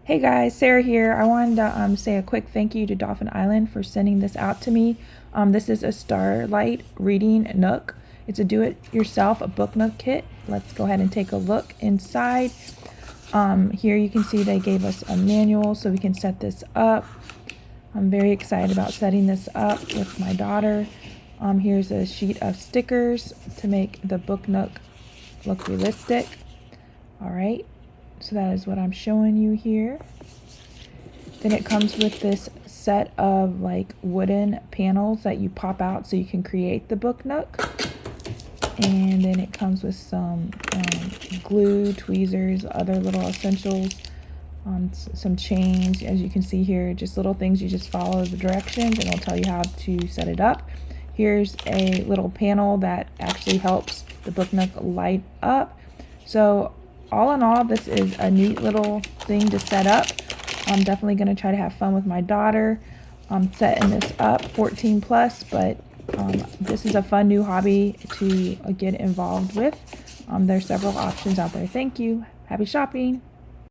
Hey guys, Sarah here. I wanted to say a quick thank you to Dolphin Island for sending this out to me. This is a Starlight reading nook. It's a do-it-yourself, a Book Nook kit. Let's go ahead and take a look inside. Here you can see they gave us a manual so we can set this up. I'm very excited about setting this up with my daughter. Here's a sheet of stickers to make the Book Nook look realistic. All right. So that is what I'm showing you here. Then it comes with this set of like wooden panels that you pop out so you can create the Book Nook. And then it comes with some glue, tweezers, other little essentials, some chains. As you can see here, just little things. You just follow the directions and it'll tell you how to set it up. Here's a little panel that actually helps the Book Nook light up. So all in all, this is a neat little thing to set up. I'm definitely going to try to have fun with my daughter setting this up, 14 plus, but this is a fun new hobby to get involved with. There's several options out there. Thank you. Happy shopping.